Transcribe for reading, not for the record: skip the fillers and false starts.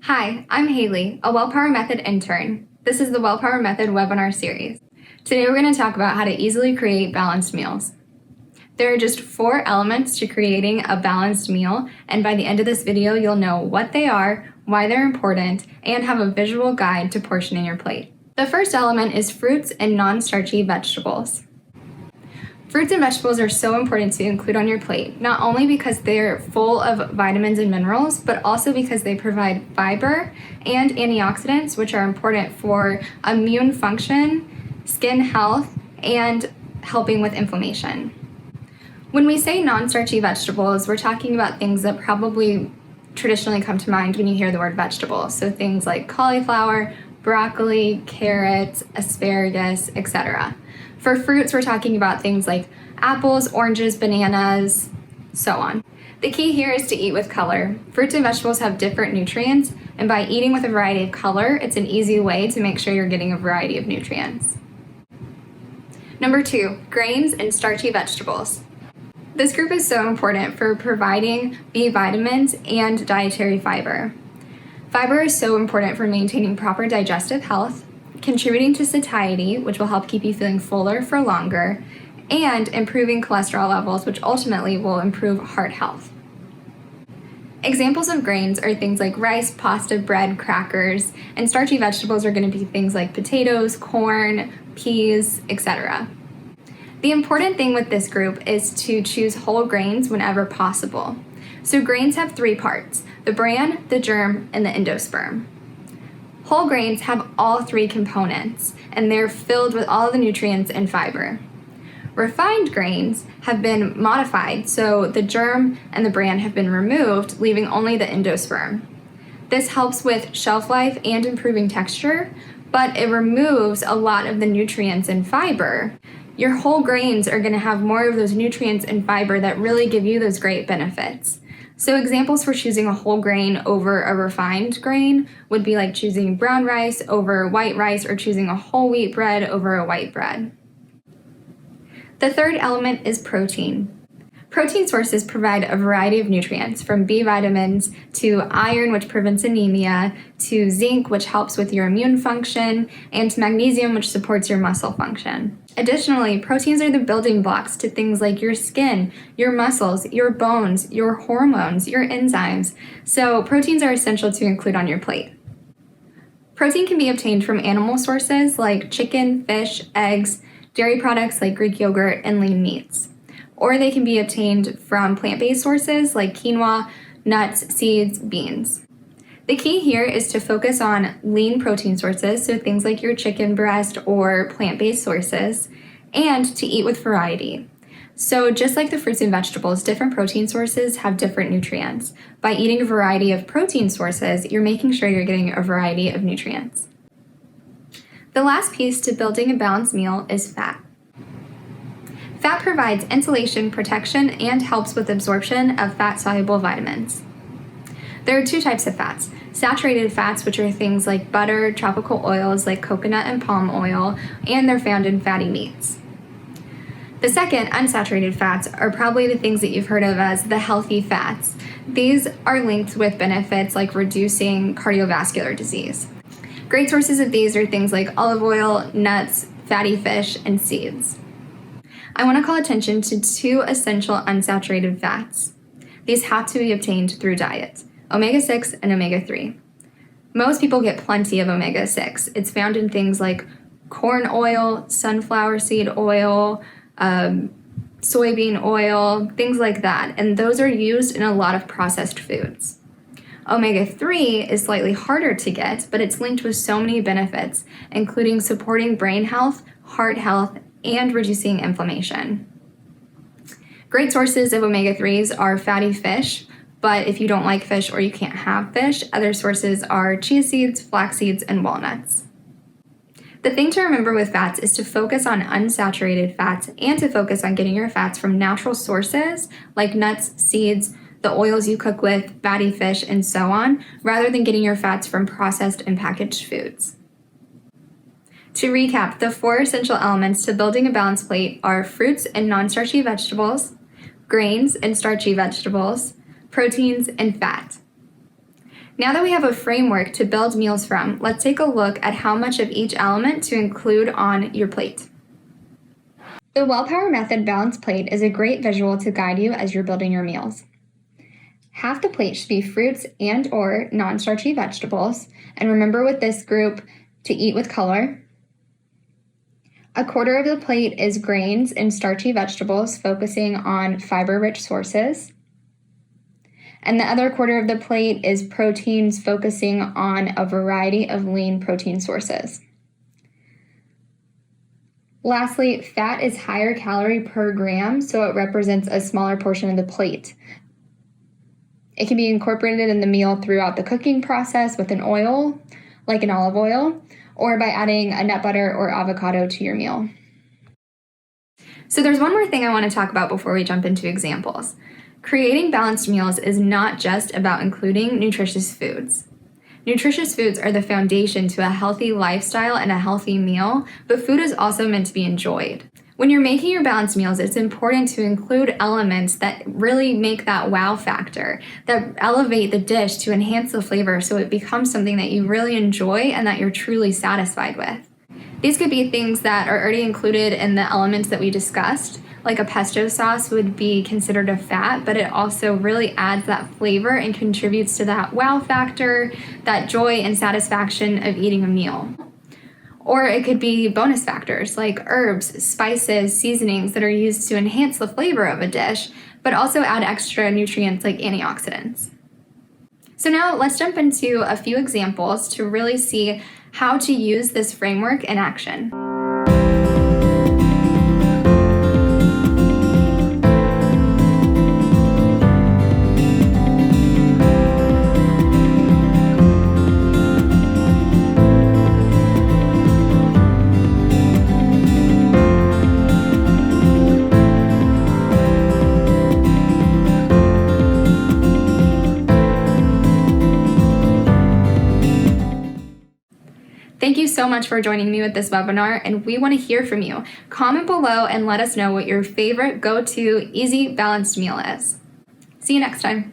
Hi, I'm Haley, a WellPower Method intern. This is the WellPower Method webinar series. Today we're going to talk about how to easily create balanced meals. There are just 4 elements to creating a balanced meal, and by the end of this video you'll know what they are, why they're important, and have a visual guide to portioning your plate. The first element is fruits and non-starchy vegetables. Fruits and vegetables are so important to include on your plate, not only because they're full of vitamins and minerals, but also because they provide fiber and antioxidants, which are important for immune function, skin health, and helping with inflammation. When we say non-starchy vegetables, we're talking about things that probably traditionally come to mind when you hear the word vegetable. So things like cauliflower, broccoli, carrots, asparagus, etc. For fruits, we're talking about things like apples, oranges, bananas, so on. The key here is to eat with color. Fruits and vegetables have different nutrients, and by eating with a variety of color, it's an easy way to make sure you're getting a variety of nutrients. Number 2, grains and starchy vegetables. This group is so important for providing B vitamins and dietary fiber. Fiber is so important for maintaining proper digestive health, contributing to satiety, which will help keep you feeling fuller for longer, and improving cholesterol levels, which ultimately will improve heart health. Examples of grains are things like rice, pasta, bread, crackers, and starchy vegetables are going to be things like potatoes, corn, peas, etc. The important thing with this group is to choose whole grains whenever possible. So grains have 3 parts: the bran, the germ, and the endosperm. Whole grains have all 3 components, and they're filled with all the nutrients and fiber. Refined grains have been modified, so the germ and the bran have been removed, leaving only the endosperm. This helps with shelf life and improving texture, but it removes a lot of the nutrients and fiber. Your whole grains are going to have more of those nutrients and fiber that really give you those great benefits. So examples for choosing a whole grain over a refined grain would be like choosing brown rice over white rice or choosing a whole wheat bread over a white bread. The third element is protein. Protein sources provide a variety of nutrients, from B vitamins to iron, which prevents anemia, to zinc, which helps with your immune function, and to magnesium, which supports your muscle function. Additionally, proteins are the building blocks to things like your skin, your muscles, your bones, your hormones, your enzymes. So proteins are essential to include on your plate. Protein can be obtained from animal sources like chicken, fish, eggs, dairy products like Greek yogurt, and lean meats. Or they can be obtained from plant-based sources like quinoa, nuts, seeds, beans. The key here is to focus on lean protein sources, so things like your chicken breast or plant-based sources, and to eat with variety. So just like the fruits and vegetables, different protein sources have different nutrients. By eating a variety of protein sources, you're making sure you're getting a variety of nutrients. The last piece to building a balanced meal is fat. Fat provides insulation, protection, and helps with absorption of fat-soluble vitamins. There are 2 types of fats: saturated fats, which are things like butter, tropical oils like coconut and palm oil, and they're found in fatty meats. The second, unsaturated fats, are probably the things that you've heard of as the healthy fats. These are linked with benefits like reducing cardiovascular disease. Great sources of these are things like olive oil, nuts, fatty fish, and seeds. I want to call attention to 2 essential unsaturated fats. These have to be obtained through diet: omega-6 and omega-3. Most people get plenty of omega-6. It's found in things like corn oil, sunflower seed oil, soybean oil, things like that, and those are used in a lot of processed foods. Omega-3 is slightly harder to get, but it's linked with so many benefits, including supporting brain health, heart health, and reducing inflammation. Great sources of omega-3s are fatty fish, but if you don't like fish or you can't have fish, other sources are chia seeds, flax seeds, and walnuts. The thing to remember with fats is to focus on unsaturated fats and to focus on getting your fats from natural sources like nuts, seeds, the oils you cook with, fatty fish, and so on, rather than getting your fats from processed and packaged foods. To recap, the 4 essential elements to building a balanced plate are fruits and non-starchy vegetables, grains and starchy vegetables, proteins, and fat. Now that we have a framework to build meals from, let's take a look at how much of each element to include on your plate. The Wellpower Method Balanced Plate is a great visual to guide you as you're building your meals. Half the plate should be fruits and/or non-starchy vegetables, and remember with this group to eat with color. A quarter of the plate is grains and starchy vegetables, focusing on fiber-rich sources. And the other quarter of the plate is proteins, focusing on a variety of lean protein sources. Lastly, fat is higher calorie per gram, so it represents a smaller portion of the plate. It can be incorporated in the meal throughout the cooking process with an oil, like an olive oil, or by adding a nut butter or avocado to your meal. So there's one more thing I want to talk about before we jump into examples. Creating balanced meals is not just about including nutritious foods. Nutritious foods are the foundation to a healthy lifestyle and a healthy meal, but food is also meant to be enjoyed. When you're making your balanced meals, it's important to include elements that really make that wow factor, that elevate the dish to enhance the flavor so it becomes something that you really enjoy and that you're truly satisfied with. These could be things that are already included in the elements that we discussed, like a pesto sauce would be considered a fat, but it also really adds that flavor and contributes to that wow factor, that joy and satisfaction of eating a meal. Or it could be bonus factors like herbs, spices, seasonings that are used to enhance the flavor of a dish, but also add extra nutrients like antioxidants. So now let's jump into a few examples to really see how to use this framework in action. Thank you so much for joining me with this webinar, and we want to hear from you. Comment below and let us know what your favorite go-to easy balanced meal is. See you next time.